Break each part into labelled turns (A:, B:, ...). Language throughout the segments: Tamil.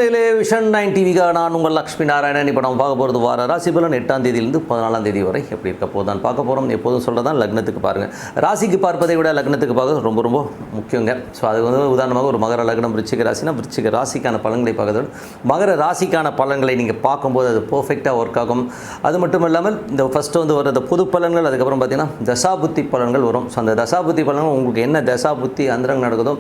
A: நேர்களே விஷன் 9 டிவிக்காக நான் உங்கள் லக்ஷ்மி நாராயணன். இப்போ நம்ம பார்க்க போகிறது வார ராசி பலன் 8ஆம் தேதியிலிருந்து 14ஆம் தேதி வரை எப்படி இருக்க போதான் பார்க்க போகிறோம். எப்போதும் சொல்கிறதான் லக்னத்துக்கு பாருங்கள். ராசிக்கு பார்ப்பதை விட லக்னத்துக்கு பார்க்க ரொம்ப ரொம்ப முக்கியங்க. ஸோ அது உதாரணமாக ஒரு மகர லக்னம் விருச்சிக ராசினா விருச்சிக ராசிக்கான பலன்களை பார்க்கறது மகர ராசிக்கான பலன்களை நீங்கள் பார்க்கும்போது அது பர்ஃபெக்டாக ஒர்க் ஆகும். அது மட்டும் இல்லாமல் இந்த ஃபஸ்ட்டு வர இந்த பொது பலன்கள், அதுக்கப்புறம் பார்த்தீங்கன்னா தசாபுத்தி பலன்கள் வரும். ஸோ அந்த தசாபுத்தி பலன்கள் உங்களுக்கு என்ன தசாபுத்தி அந்தரங்க நடக்குதோ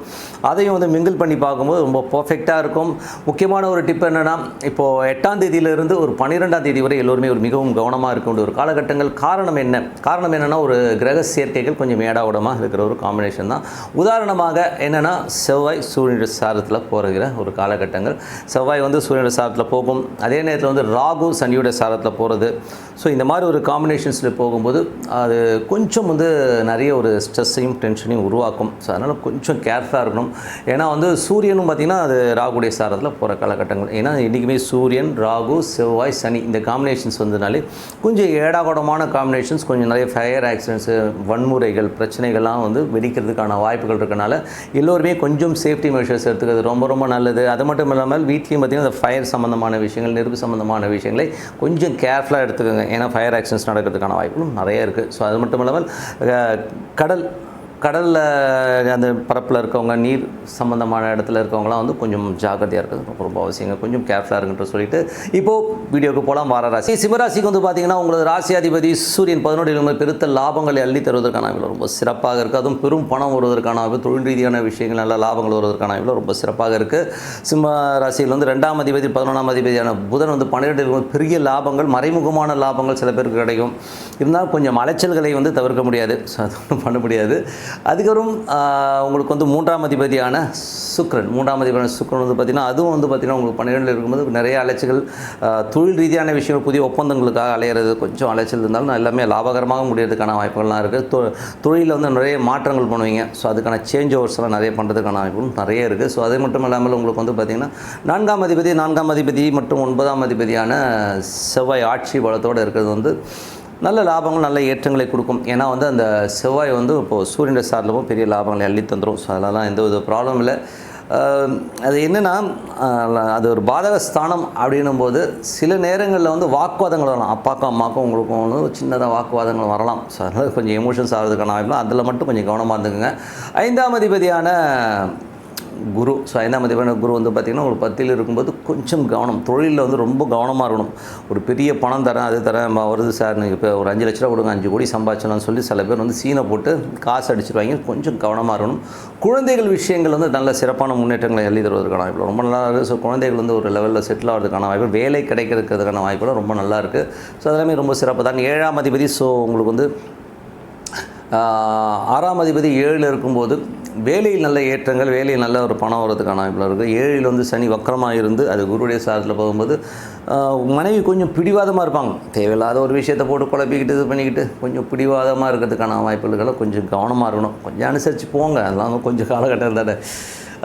A: அதையும் மிங்கிள் பண்ணி பார்க்கும்போது ரொம்ப பர்ஃபெக்டாக இருக்கும். முக்கியமான ஒரு டிப் என்னென்னா, இப்போது 8ஆம் தேதியிலிருந்து ஒரு 12ஆம் தேதி வரை எல்லோருமே மிகவும் கவனமாக இருக்க வேண்டிய ஒரு காலகட்டங்கள். காரணம் என்னென்னா ஒரு கிரக சேர்க்கைகள் கொஞ்சம் மேடாவிடமாக இருக்கிற ஒரு காம்பினேஷன் தான். உதாரணமாக என்னென்னா செவ்வாய் சூரியனுடைய சாரத்தில் போகிற ஒரு காலகட்டங்கள். செவ்வாய் சூரியனுடைய சாரத்தில் போகும், அதே நேரத்தில் ராகு சனியுடைய சாரத்தில் போகிறது. ஸோ இந்த மாதிரி ஒரு காம்பினேஷன்ஸில் போகும்போது அது கொஞ்சம் நிறைய ஒரு ஸ்ட்ரெஸ்ஸையும் டென்ஷனையும் உருவாக்கும். ஸோ அதனால் கொஞ்சம் கேர்ஃபுல்லாக இருக்கணும். ஏன்னா சூரியனும் பார்த்திங்கன்னா அது ராகுடைய சாரத்தில் போகிற காலகட்டங்கள். ஏன்னா இன்றைக்குமே சூரியன், ராகு, செவ்வாய், சனி இந்த காம்பினேஷன்ஸ் வந்ததுனாலே கொஞ்சம் ஏடாகூடமான காம்பினேஷன்ஸ், கொஞ்சம் நிறைய ஃபயர் ஆக்சிடென்ட்ஸு, வன்முறைகள், பிரச்சனைகள்லாம் வெடிக்கிறதுக்கான வாய்ப்புகள் இருக்கனால எல்லோருமே கொஞ்சம் சேஃப்டி மெஷர்ஸ் எடுத்துக்கிறது ரொம்ப ரொம்ப நல்லது. அது மட்டும் இல்லாமல் வீட்லேயும் பார்த்திங்கன்னா அந்த ஃபயர் சம்மந்தமான விஷயங்கள், நெருப்பு சம்மந்தமான விஷயங்களை கொஞ்சம் கேர்ஃபுல்லாக எடுத்துக்கோங்க. ஏன்னா ஃபயர் ஆக்சிடென்ட்ஸ் நடக்கிறதுக்கான வாய்ப்புகளும் நிறைய இருக்குது. ஸோ அது மட்டும் இல்லாமல் கடலில் அந்த பரப்பில் இருக்கவங்க, நீர் சம்மந்தமான இடத்துல இருக்கவங்களாம் கொஞ்சம் ஜாக்கிரதையாக இருக்குது, ரொம்ப ரொம்ப அவசியங்க. கொஞ்சம் கேர்ஃபுல்லாக இருக்குன்ற சொல்லிட்டு இப்போது வீடியோக்கு போகலாம். வார ராசி சிம்மராசிக்கு பார்த்திங்கன்னா உங்களது ராசியாதிபதி சூரியன் 11 பெருத்த லாபங்களை அள்ளி தருவதற்கான வாய்ப்பு ரொம்ப சிறப்பாக இருக்குது. அதுவும் பெரும் பணம் வருவதற்கான வாய்ப்பு, தொழில் ரீதியான விஷயங்கள், நல்ல லாபங்கள் வருவதற்கான வாய்ப்பு ரொம்ப சிறப்பாக இருக்குது. சிம்ம ராசியில் 2ஆம் அதிபதி 11ஆம் அதிபதியான புதன் 12 பெரிய லாபங்கள், மறைமுகமான லாபங்கள் சில பேருக்கு கிடைக்கும். இருந்தாலும் கொஞ்சம் அலைச்சல்களை தவிர்க்க முடியாது. ஸோ அது ஒன்றும் பண்ண முடியாது. அதுக்கப்புறம் உங்களுக்கு 3ஆம் அதிபதியான சுக்கிரன் பார்த்திங்கன்னா அதுவும் பார்த்திங்கன்னா உங்களுக்கு 12 இருக்கும்போது நிறைய அலைச்சல்கள், தொழில் ரீதியான விஷயங்கள், புதிய ஒப்பந்தங்களுக்காக அலையிறது, கொஞ்சம் அலைச்சல் இருந்தாலும் எல்லாமே லாபகரமாக முடியறதுக்கான வாய்ப்புகள்லாம் இருக்குது. தொழிலில் நிறைய மாற்றங்கள் பண்ணுவீங்க. ஸோ அதுக்கான சேஞ்ச் ஓவர்ஸ்லாம் நிறைய பண்ணுறதுக்கான வாய்ப்புகளும் நிறைய இருக்குது. ஸோ அது மட்டும் இல்லாமல் உங்களுக்கு பார்த்திங்கன்னா 4ஆம் அதிபதி மற்றும் 9ஆம் அதிபதியான செவ்வாய் ஆட்சி பலத்தோடு இருக்கிறது நல்ல லாபங்கள், நல்ல ஏற்றங்களை கொடுக்கும். ஏன்னா அந்த செவ்வாய் இப்போது சூரியனுடைய சார்லவும் பெரிய லாபங்களை அள்ளி தந்துடும். ஸோ அதெல்லாம் எந்த ஒரு ப்ராப்ளம் இல்லை. அது என்னென்னா அது ஒரு பாதக ஸ்தானம் அப்படின்னும் போது சில நேரங்களில் வாக்குவாதங்கள் வரலாம். அப்பாக்கும் அம்மாக்கும் உங்களுக்கும் சின்னதாக வாக்குவாதங்கள் வரலாம். ஸோ அதனால் கொஞ்சம் எமோஷன்ஸ் ஆகிறதுக்கான வாய்ப்பு, அதில் மட்டும் கொஞ்சம் கவனமாக இருந்துக்குங்க. 5ஆம் அதிபதியான குரு, ஸோ 5ஆம் அதிபதியான குரு பார்த்திங்கன்னா ஒரு 10ல் இருக்கும்போது கொஞ்சம் கவனம், தொழிலில் ரொம்ப கவனமாக இருக்கணும். ஒரு பெரிய பணம் தரேன், அது தரேன், வருது சார், நீங்கள் இப்போ ஒரு 5 லட்ச ரூபா கொடுங்க, 5 கோடி சம்பாதிச்சலாம்னு சொல்லி சில பேர் சீனை போட்டு காசு அடிச்சிருவாங்க. கொஞ்சம் கவனமாக இருக்கணும். குழந்தைகள் விஷயங்கள் நல்ல சிறப்பான முன்னேற்றங்களை எழுதி தருவதற்கான வாய்ப்பு ரொம்ப நல்லா இருக்குது. ஸோ குழந்தைகள் ஒரு லெவலில் செட்டில் ஆகிறதுக்கான வாய்ப்பு, வேலை கிடைக்கிறதுக்கான வாய்ப்புலாம் ரொம்ப நல்லா இருக்குது. ஸோ அதெல்லாமே ரொம்ப சிறப்பு தான். 7ஆம் அதிபதி, ஸோ உங்களுக்கு 6ஆம் அதிபதி 7ல் இருக்கும்போது வேலையில் நல்ல ஏற்றங்கள், வேலையில் நல்ல ஒரு பணம் வர்றதுக்கான வாய்ப்பில் இருக்குது. 7ல் சனி வக்கரமாக இருந்து அது குருடைய சாரத்தில் போகும்போது மனைவி கொஞ்சம் பிடிவாதமாக இருப்பாங்க. தேவையில்லாத ஒரு விஷயத்தை போட்டு குழப்பிக்கிட்டு இது பண்ணிக்கிட்டு கொஞ்சம் பிடிவாதமாக இருக்கிறதுக்கான வாய்ப்புகளை கொஞ்சம் கவனமாக இருக்கணும். கொஞ்சம் அனுசரித்து போங்க, அதெல்லாம் கொஞ்சம் காலகட்டம் தானே.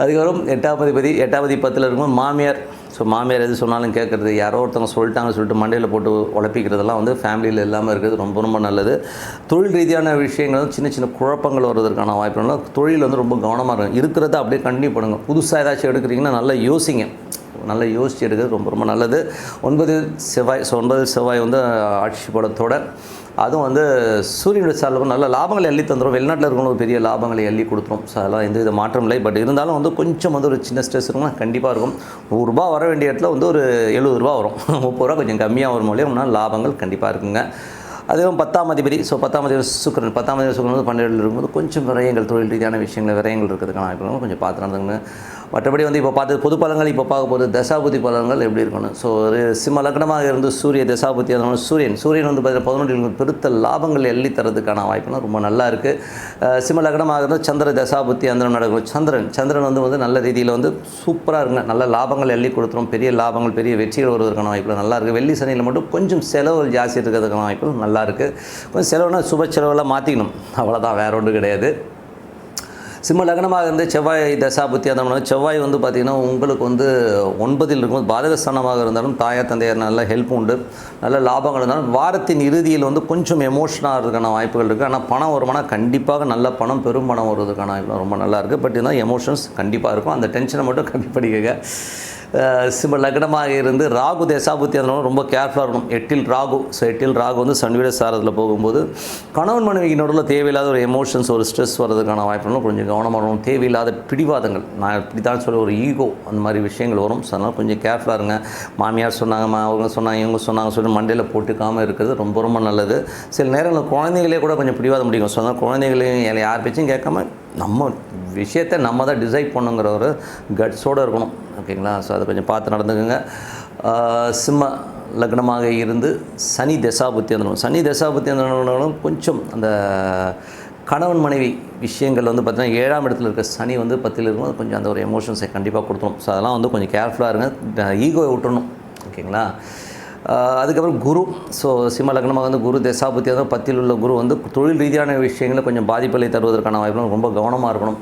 A: அதுக்கப்புறம் 8ஆம் அதிபதி 10ல் இருக்கும்போது மாமியார். ஸோ மாமியார் எது சொன்னாலும் கேட்குறது, யாரோ ஒருத்தவங்க சொல்லிட்டாங்கன்னு சொல்லிட்டு மண்டையில் போட்டு உழப்பிக்கிறதெல்லாம் ஃபேமிலியில் இல்லாமல் இருக்கிறது ரொம்ப ரொம்ப நல்லது. தொழில் ரீதியான விஷயங்கள் சின்ன சின்ன குழப்பங்கள் வருவதற்கான வாய்ப்புகள், தொழில் ரொம்ப கவனமாக இருக்கும். இருக்கிறத அப்படியே கண்டினியூ பண்ணுங்கள். புதுசாக ஏதாச்சும் எடுக்கிறீங்கன்னா நல்லா யோசிங்க, நல்லா யோசித்து எடுக்கிறது ரொம்ப ரொம்ப நல்லது. 9 செவ்வாய், ஸோ 9 செவ்வாய் ஆட்சி பலத்தோட அதுவும் சூரியனுடைய சார்பில் நல்ல லாபங்களை அள்ளி தந்துடும். வெளிநாட்டில் இருக்கணும் பெரிய லாபங்களை அள்ளி கொடுத்துரும். ஸோ அதெல்லாம் எந்த வித மாற்றம் இல்லை. பட் இருந்தாலும் கொஞ்சம் ஒரு சின்ன ஸ்ட்ரெஸ் இருக்கும்னா கண்டிப்பாக இருக்கும். 100 ரூபா வர வேண்டிய இடத்துல ஒரு 70 ரூபா வரும். 30 ரூபா கொஞ்சம் கம்மியாக வரும் மூலியம் லாபங்கள் கண்டிப்பாக இருக்குங்க. அதுவும் 10ஆம் அதிபதி, ஸோ 10ஆம் அதிபதி சுக்கிரன் 12ல் இருக்கும்போது கொஞ்சம் விரயங்கள், தொழில் ரீதியான விஷயங்கள் விரயங்கள் இருக்கிறதுக்கான வாய்ப்புகளும் கொஞ்சம் பார்த்து நடந்துங்க. மற்றபடி இப்போ பார்த்து பொது பலன்கள் இப்போ பார்க்க போது தசாபுத்தி பலன்கள் எப்படி இருக்கணும். ஸோ ஒரு சிம்ம லக்னமாக இருந்து சூரிய தசாபுத்தி, அதனால சூரியன் பார்த்தீங்கன்னா 11 பெருத்த லாபங்கள் எள்ளி தரதுக்கான வாய்ப்புலாம் ரொம்ப நல்லா இருக்குது. சிம்ம லக்னமாக இருந்து சந்திர தசாபுத்தி அந்த நடக்கும். சந்திரன் நல்ல ரீதியில் சூப்பராக இருக்குங்க. நல்ல லாபங்கள் எள்ளி கொடுத்துரும். பெரிய லாபங்கள், பெரிய வெற்றிகள் வருவதற்கான வாய்ப்புகள் நல்லா இருக்குது. வெள்ளி சனியில் மட்டும் கொஞ்சம் செலவுகள் ஜாஸ்தி இருக்கிறதுக்கான வாய்ப்புகள் நல்லா இருக்குது. கொஞ்சம் செலவுனா சுப செலவெல்லாம் மாற்றிக்கணும், அவ்வளோதான், வேற ஒன்றும் கிடையாது. சிம்ம லக்னமாக இருந்து செவ்வாய் தசாபுத்தி அந்த செவ்வாய் பார்த்திங்கன்னா உங்களுக்கு 9ல் இருக்கும்போது பாதகஸ்தானமாக இருந்தாலும் தாயார் தந்தையார் நல்ல ஹெல்ப் உண்டு, நல்ல லாபங்கள் இருந்தாலும் வாரத்தின் இறுதியில் கொஞ்சம் எமோஷனாக இருக்கிறதுக்கான வாய்ப்புகள் இருக்குது. ஆனால் பணம் வருமானா கண்டிப்பாக நல்ல பணம், பெரும் பணம் வருவதற்கான வாய்ப்புலாம் ரொம்ப நல்லா இருக்குது. பட் இருந்தால் எமோஷன்ஸ் கண்டிப்பாக இருக்கும். அந்த டென்ஷனை மட்டும் கம்மி பண்ணிக்கங்க. சிம்ம லக்னமாக இருந்து ராகு தசாபுத்தி அதனால ரொம்ப கேர்ஃபுல்லாக இருக்கணும். 8ல் ராகு. ஸோ 8ல் ராகு வந்து சனியுடைய சாரத்தில் போகும்போது கணவன் மனைவிக்கு நடுவில் தேவையில்லாத ஒரு எமோஷன்ஸ் ஒரு ஸ்ட்ரெஸ் வர்றதுக்கான வாய்ப்புகளும் கொஞ்சம் கவனமாக இருக்கணும். தேவையில்லாத பிடிவாதங்கள் நான் இப்படி தான் சொல்லி ஒரு ஈகோ அந்த மாதிரி விஷயங்கள் வரும். ஸோ அதனால் கொஞ்சம் கேர்ஃபுல்லாக இருங்க. மாமியார் சொன்னாங்க அவங்க சொன்னாங்க இவங்க சொன்னாங்க சொல்லி மண்டையில் போட்டுக்காமல் இருக்கிறது ரொம்ப ரொம்ப நல்லது. சில நேரங்களில் குழந்தைகளே கூட கொஞ்சம் பிடிவாதம் முடியும். ஸோ அதனால் குழந்தைகளையும் யார் பேச்சும் கேட்காம நம்ம விஷயத்தை நம்ம தான் டிசைட் பண்ணுங்கிற ஒரு கட்ஸோடு இருக்கணும். ஓகேங்களா? ஸோ அதை கொஞ்சம் பார்த்து நடந்துக்குங்க. சிம்ம லக்னமாக இருந்து சனி தசாபுத்தி வந்துடும். சனி தசாபுத்தி வந்தாலும் கொஞ்சம் அந்த கணவன் மனைவி விஷயங்கள் வந்து பார்த்திங்கன்னா 7ஆம் இடத்துல இருக்க சனி வந்து 10ல் இருக்கும்போது கொஞ்சம் அந்த ஒரு எமோஷன்ஸை கண்டிப்பாக கொடுத்துரும். ஸோ அதெல்லாம் வந்து கொஞ்சம் கேர்ஃபுல்லாக இருங்க. ஈகோவை விட்டுறணும். ஓகேங்களா? அதுக்கப்புறம் குரு. ஸோ சிம்ம லக்னமாக வந்து குரு தசாபுத்தி வந்து 10ல் உள்ள குரு வந்து தொழில் ரீதியான விஷயங்களில் கொஞ்சம் பாதிப்புகளை தருவதற்கான வாய்ப்புகள் ரொம்ப கவனமாக இருக்கணும்.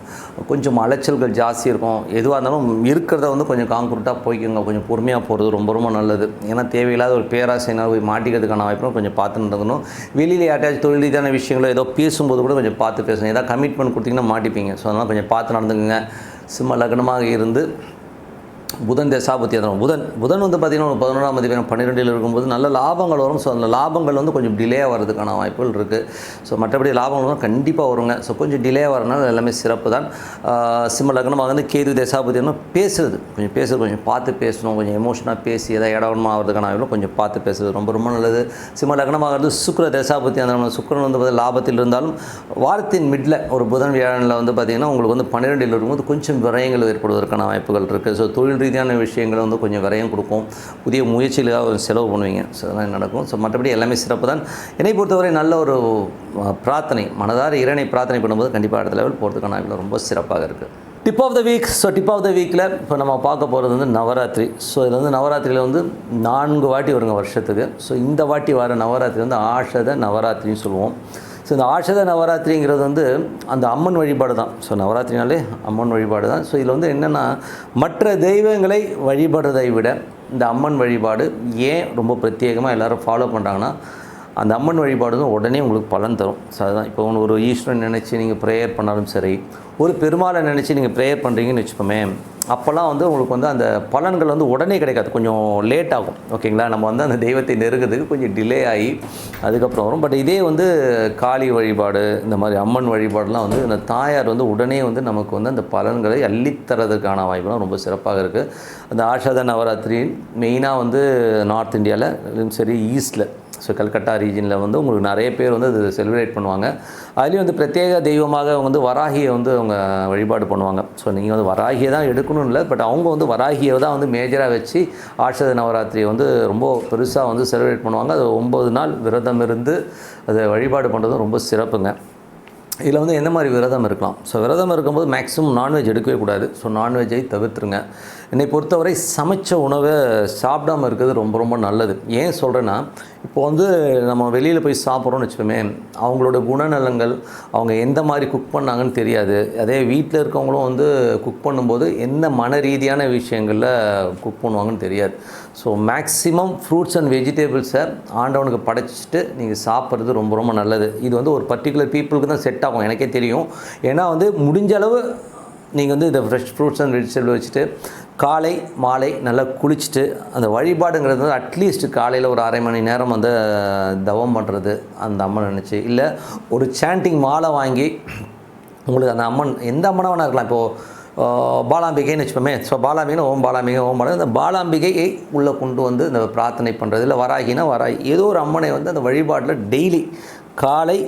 A: கொஞ்சம் அலைச்சல்கள் ஜாஸ்தி இருக்கும். எதுவாக இருந்தாலும் இருக்கிறத வந்து கொஞ்சம் கான்க்ரூட்டாக போய்க்குங்க. கொஞ்சம் பொறுமையாக போகிறது ரொம்ப ரொம்ப நல்லது. ஏன்னா தேவையில்லாத ஒரு பேராசைனால் போய் மாட்டிக்கிறதுக்கான வாய்ப்புகளும் கொஞ்சம் பார்த்து நடக்கணும். வெளியில் யார்ட்டாச்சும் தொழில் ரீதியான விஷயங்களோ ஏதோ பேசும்போது கூட கொஞ்சம் பார்த்து பேசணும். ஏதாவது கமிட்மெண்ட் கொடுத்தீங்கன்னா மாட்டிப்பீங்க. ஸோ அதனால் கொஞ்சம் பார்த்து நடந்துக்குங்க. சிம்ம லக்னமாக இருந்து புதன் தசாபுத்தி அதனால் புதன் வந்து பார்த்திங்கன்னா 11ஆம் அதிபதி 12ல் இருக்கும்போது நல்ல லாபங்கள் வரும். ஸோ அந்த லாபங்கள் வந்து கொஞ்சம் டிலே ஆகிறதுக்கான வாய்ப்புகள் இருக்குது. ஸோ மற்றபடி லாபங்கள் கண்டிப்பாக வருங்க. ஸோ கொஞ்சம் டிலே வரனால எல்லாமே சிறப்பு தான். சிம்ம லக்னமாக வந்து கேது தசாபுத்தி பேசுறது கொஞ்சம் பார்த்து பேசணும். கொஞ்சம் எமோஷனாக பேசி எதாவது இடவனமாக ஆகிறதுக்கான வாய்ப்புகள் கொஞ்சம் பார்த்து பேசுறது ரொம்ப ரொம்ப நல்லது. சிம்ம லக்னமாக வந்து சுக்கிர தசாபுத்தி அந்த சுக்கிரன் வந்து லாபத்தில் இருந்தாலும் வாரத்தின் மிடில் ஒரு புதன் வியாழனில் வந்து பார்த்திங்கன்னா உங்களுக்கு வந்து 12ல் இருக்கும்போது கொஞ்சம் விரயங்கள் ஏற்படுவதற்கான வாய்ப்புகள் இருக்குது. ஸோ தொழில் ரீதியான விஷயங்கள் வந்து கொஞ்சம் விரயம் கொடுக்கும். புதிய முயற்சிகளுக்காக ஒரு செலவு பண்ணுவீங்க. ஸோ அதெல்லாம் நடக்கும். ஸோ மற்றபடி எல்லாமே சிறப்பு தான். என்னை பொறுத்தவரை நல்ல ஒரு பிரார்த்தனை மனதார இறைவனை பிரார்த்தனை பண்ணும்போது கண்டிப்பாக அடுத்த லெவல் போகிறதுக்கான வாய்ப்புகள் ரொம்ப சிறப்பாக இருக்குது. Dip of the week. So dip of the வீக்கில் இப்போ நம்ம பார்க்க போகிறது வந்து நவராத்திரி. ஸோ இது வந்து நவராத்திரியில் வந்து 4 வாட்டி வருங்க வருஷத்துக்கு. ஸோ இந்த வாட்டி வர நவராத்திரி வந்து ஆஷத நவராத்திரின்னு சொல்லுவோம். ஸோ இந்த ஆஷத நவராத்திரிங்கிறது வந்து அந்த அம்மன் வழிபாடு தான். ஸோ நவராத்திரினாலே அம்மன் வழிபாடு தான். ஸோ இதில் வந்து என்னென்னா மற்ற தெய்வங்களை வழிபடுறதை விட இந்த அம்மன் வழிபாடு ஏன் ரொம்ப பிரத்யேகமாக எல்லோரும் ஃபாலோ பண்ணுறாங்கன்னா அந்த அம்மன் வழிபாடு தான் உடனே உங்களுக்கு பலன் தரும். ஸோ அதுதான் இப்போ ஒரு ஈஸ்வரன் நினச்சி நீங்கள் ப்ரேயர் பண்ணாலும் சரி, ஒரு பெருமாளை நினச்சி நீங்கள் ப்ரேயர் பண்ணுறீங்கன்னு வச்சுக்கோமே, அப்போல்லாம் வந்து உங்களுக்கு வந்து அந்த பலன்கள் வந்து உடனே கிடைக்காது. கொஞ்சம் லேட் ஆகும். ஓகேங்களா? நம்ம வந்து அந்த தெய்வத்தை நெருங்கிறதுக்கு கொஞ்சம் டிலே ஆகி அதுக்கப்புறம் வரும். பட் இதே வந்து காளி வழிபாடு இந்த மாதிரி அம்மன் வழிபாடுலாம் வந்து இந்த தாயார் வந்து உடனே வந்து நமக்கு வந்து அந்த பலன்களை அள்ளித்தரதுக்கான வாய்ப்புலாம் ரொம்ப சிறப்பாக இருக்குது. அந்த ஆஷாத நவராத்திரி மெயினாக வந்து நார்த் இந்தியாவில் சரி ஈஸ்டில் ஸோ கல்கட்டா ரீஜனில் வந்து உங்களுக்கு நிறைய பேர் வந்து அது செலிப்ரேட் பண்ணுவாங்க. அதுலேயும் வந்து பிரத்யேக தெய்வமாக வந்து வராகியை வந்து அவங்க வழிபாடு பண்ணுவாங்க. ஸோ நீங்கள் வந்து வராகியை தான் எடுக்கணும்னு இல்லை, பட் அவங்க வந்து வராகியை தான் வந்து மேஜராக வச்சு ஆஷாத நவராத்திரியை வந்து ரொம்ப பெருசாக வந்து செலிப்ரேட் பண்ணுவாங்க. அது 9 நாள் விரதம் இருந்து அதை வழிபாடு பண்ணுறதும் ரொம்ப சிறப்புங்க. இதில் வந்து எந்த மாதிரி விரதம் இருக்கலாம்? ஸோ விரதம் இருக்கும்போது மேக்ஸிமம் நான்வெஜ் எடுக்கவே கூடாது. ஸோ நான்வெஜ்ஜை தவிர்த்துருங்க. என்னை பொறுத்தவரை சமைச்ச உணவை சாப்பிடாமல் இருக்கிறது ரொம்ப ரொம்ப நல்லது. ஏன் சொல்கிறேன்னா, இப்போ வந்து நம்ம வெளியில் போய் சாப்பிட்றோன்னு வச்சுக்கோமே, அவங்களோட குணநலங்கள் அவங்க எந்த மாதிரி குக் பண்ணாங்கன்னு தெரியாது. அதே வீட்டில் இருக்கவங்களும் வந்து குக் பண்ணும்போது என்ன மன ரீதியான விஷயங்களில் குக் பண்ணுவாங்கன்னு தெரியாது. ஸோ மேக்ஸிமம் ஃப்ரூட்ஸ் அண்ட் வெஜிடபிள்ஸை ஆண்டவனுக்கு படைச்சிட்டு நீங்கள் சாப்பிட்றது ரொம்ப ரொம்ப நல்லது. இது வந்து ஒரு பர்டிகுலர் பீப்புளுக்கு தான் செட் ஆகும், எனக்கே தெரியும். ஏன்னா வந்து முடிஞ்ச அளவு நீங்கள் வந்து இந்த ஃப்ரெஷ் ஃப்ரூட்ஸ் அண்ட் வெஜிடபிள் வச்சுட்டு காலை மாலை நல்லா குளிச்சுட்டு அந்த வழிபாடுங்கிறது வந்து அட்லீஸ்ட் காலையில் ஒரு 1/2 மணி நேரம் வந்து தவம் பண்ணுறது அந்த அம்மன் நினச்சி, இல்லை ஒரு சாண்டிங் மாலை வாங்கி உங்களுக்கு அந்த அம்மன் எந்த அம்மனாக வேணா இருக்கலாம். இப்போது பாலாம்பிகைன்னு வச்சுப்போமே, ஸோ பாலாம்பிகைன்னு ஓம் பாலாம்பிகை ஓம் பாலாம்பிகை, அந்த பாலாம்பிகையை உள்ளே கொண்டு வந்து இந்த பிரார்த்தனை பண்ணுறது, இல்லை வராகினா வராகி, ஏதோ ஒரு அம்மனை வந்து அந்த வழிபாட்டில் டெய்லி காலை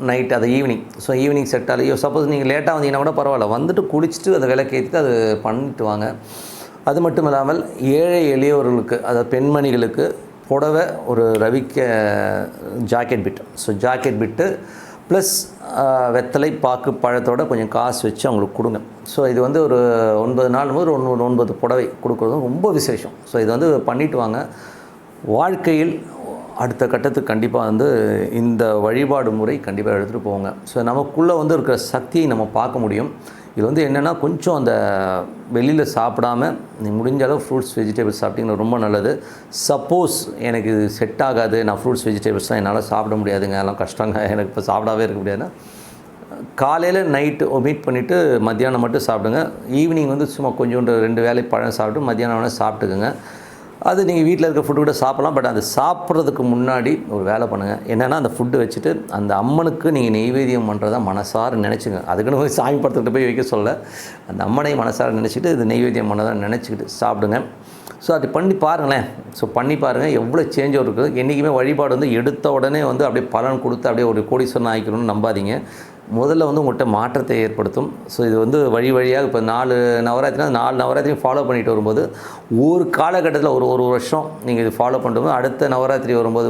A: நைட் அது ஈவினிங், ஸோ ஈவினிங் செட் ஆகலையோ சப்போஸ் நீங்கள் லேட்டாக வந்தீங்கன்னா கூட பரவாயில்ல, வந்துட்டு குளிச்சுட்டு அதை விளக்கேற்றிட்டு அது பண்ணிட்டு வாங்க. அது மட்டும் இல்லாமல் ஏழை எளியவர்களுக்கு அதாவது பெண்மணிகளுக்கு புடவை ஒரு ரவிக்க jacket bit, so jacket bit plus வெத்தலை பாக்கு பழத்தோடு கொஞ்சம் காசு வச்சு அவங்களுக்கு கொடுங்க. ஸோ இது வந்து ஒரு 9 நாள் போது 9 புடவை கொடுக்குறதும் ரொம்ப விசேஷம். ஸோ இது வந்து பண்ணிட்டு வாங்க. வாழ்க்கையில் அடுத்த கட்டத்துக்கு கண்டிப்பாக வந்து இந்த வழிபாடு முறை கண்டிப்பாக எடுத்துகிட்டு போங்க. ஸோ நமக்குள்ளே வந்து இருக்கிற சக்தியை நம்ம பார்க்க முடியும். இது வந்து என்னென்னா கொஞ்சம் அந்த வெளியில் சாப்பிடாம நீ முடிஞ்ச அளவு ஃப்ரூட்ஸ் வெஜிடபிள்ஸ் சாப்பிட்டிங்கன்னா ரொம்ப நல்லது. சப்போஸ் எனக்கு இது செட் ஆகாது, நான் ஃப்ரூட்ஸ் வெஜிடபிள்ஸ்லாம் என்னால் சாப்பிட முடியாதுங்க, அதெல்லாம் கஷ்டங்க, எனக்கு இப்போ சாப்பிடாவே இருக்க முடியாதுன்னா காலையில் நைட்டு மீட் பண்ணிவிட்டு மத்தியானம் மட்டும் சாப்பிடுங்க. ஈவினிங் வந்து சும்மா கொஞ்சோண்டு 2 வேளை பழம் சாப்பிட்டு மத்தியானம் வேணால் சாப்பிட்டுக்குங்க. அது நீங்கள் வீட்டில் இருக்க ஃபுட்டு கூட சாப்பிட்லாம். பட் அது சாப்பிட்றதுக்கு முன்னாடி ஒரு வேலை பண்ணுங்கள். என்னென்னா அந்த ஃபுட்டு வச்சுட்டு அந்த அம்மனுக்கு நீங்கள் நெய்வேத்தியம் பண்ணுறதா மனசார நினச்சிங்க. அதுக்குன்னு போய் சாமி படத்துக்கிட்ட போய் வைக்க சொல்ல, அந்த அம்மனை மனசார நினச்சிட்டு இது நெய்வேத்தியம் பண்ணதாக நினச்சிக்கிட்டு சாப்பிடுங்க. ஸோ அது பண்ணி பாருங்களேன். ஸோ பண்ணி பாருங்கள் எவ்வளோ சேஞ்ச் இருக்குது. என்றைக்குமே வழிபாடு வந்து எடுத்த உடனே வந்து அப்படியே பலன் கொடுத்து அப்படியே ஒரு கோடீஸ்வரன் ஆகிக்கணும்னு நம்பாதீங்க. முதல்ல வந்து உங்கள்கிட்ட மாற்றத்தை ஏற்படுத்தும். ஸோ இது வந்து வழியாக இப்போ 4 நவராத்திரினா 4 நவராத்திரியும் ஃபாலோ பண்ணிட்டு வரும்போது ஒரு காலகட்டத்தில் ஒரு வருஷம் நீங்கள் இது ஃபாலோ பண்ணும்போது அடுத்த நவராத்திரி வரும்போது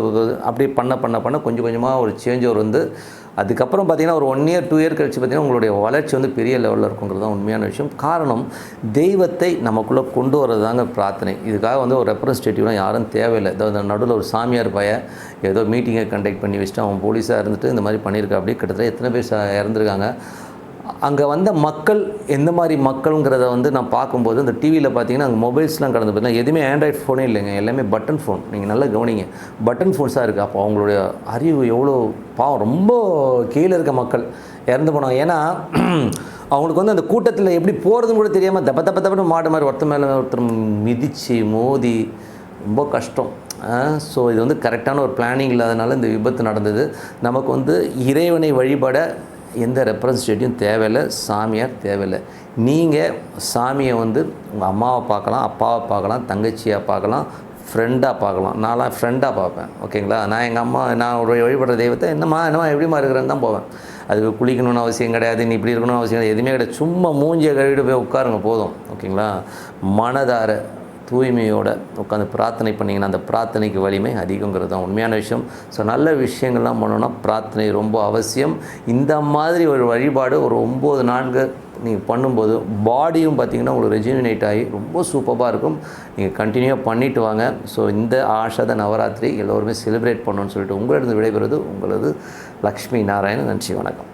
A: அப்படி பண்ண கொஞ்சம் கொஞ்சமாக ஒரு சேஞ்ச் ஓவர் வந்து அதுக்கப்புறம் பார்த்திங்கன்னா ஒரு 1 இயர் 2 இயர் கழிச்சு பார்த்திங்கன்னா உங்களுடைய வளர்ச்சி வந்து பெரிய லெவலில் இருக்குங்கிறது தான் உண்மையான விஷயம். காரணம் தெய்வத்தை நமக்குள்ளே கொண்டு வரது தாங்க பிரார்த்தனை. இதுக்காக வந்து ஒரு ரெப்ரஸன்டேட்டிவ்லாம் யாரும் தேவையில்லை. இந்த நடுவில் ஒரு சாமியார் ஏதோ மீட்டிங்கை கண்டக்ட் பண்ணி வச்சுட்டு அவன் போலீஸாக இருந்துட்டு இந்த மாதிரி பண்ணியிருக்கா. அப்படி கிட்டத்தட்ட எத்தனை பேர் இறந்துருக்காங்க. அங்கே வந்த மக்கள் எந்த மாதிரி மக்களுங்கிறத வந்து நான் பார்க்கும்போது இந்த டிவியில் பார்த்தீங்கன்னா அங்கே மொபைல்ஸ்லாம் கடந்து பார்த்தீங்கன்னா எதுவுமே ஆண்ட்ராய்ட் ஃபோனே இல்லைங்க. எல்லாமே பட்டன் ஃபோன். நீங்கள் நல்லா கவனிங்க, பட்டன் ஃபோன்ஸாக இருக்குது. அப்போ அவங்களுடைய அறிவு எவ்வளோ பாவம், ரொம்ப கீழே இருக்க மக்கள் இறந்து போனாங்க. ஏன்னா அவங்களுக்கு வந்து அந்த கூட்டத்தில் எப்படி போகிறதுன்னு கூட தெரியாமல் தப்ப மாட்டு மாதிரி ஒருத்தர் மேலே ஒருத்தர் மிதித்து மோதி ரொம்ப கஷ்டம். ஸோ இது வந்து கரெக்டான ஒரு பிளானிங் இல்லாதனால இந்த விபத்து நடந்தது. நமக்கு வந்து இறைவனை வழிபட எந்த ரெப்ரஸன்டேட்டிவும் தேவையில்லை, சாமியார் தேவையில்லை. நீங்கள் சாமியை வந்து உங்கள் அம்மாவை பார்க்கலாம், அப்பாவை பார்க்கலாம், தங்கச்சியாக பார்க்கலாம், ஃப்ரெண்டாக பார்க்கலாம். நான்லாம் ஃப்ரெண்டாக பார்ப்பேன். ஓகேங்களா? நான் எங்கள் அம்மா நான் ஒரு வழிபடுற தெய்வத்தை என்னம்மா எப்படிமா இருக்கிறேன்னு தான் போவேன். அதுக்கு குளிக்கணும்னு அவசியம் கிடையாது, நீ இப்படி இருக்கணும்னு அவசியம் கிடையாது, எதுவுமே கிடையாது. சும்மா மூஞ்சியை கழுவிட்டு போய் உட்காருங்க போதும். ஓகேங்களா? மனதார தூய்மையோடு உட்காந்து பிரார்த்தனை பண்ணிங்கன்னா அந்த பிரார்த்தனைக்கு வலிமை அதிகங்கிறது தான் உண்மையான விஷயம். ஸோ நல்ல விஷயங்கள்லாம் பண்ணோன்னா பிரார்த்தனை ரொம்ப அவசியம். இந்த மாதிரி ஒரு வழிபாடு ஒரு 9 நாட்கள் நீங்கள் பண்ணும்போது பாடியும் பார்த்திங்கன்னா உங்களுக்கு ரெஜினேட் ஆகி ரொம்ப சூப்பராக இருக்கும். நீங்கள் கண்டினியூவாக பண்ணிவிட்டு வாங்க. ஸோ இந்த ஆஷாத நவராத்திரி எல்லோருமே செலிப்ரேட் பண்ணணும்னு சொல்லிட்டு உங்களிடம் விடைபெறுவது உங்களது லக்ஷ்மி நாராயணன். நன்றி, வணக்கம்.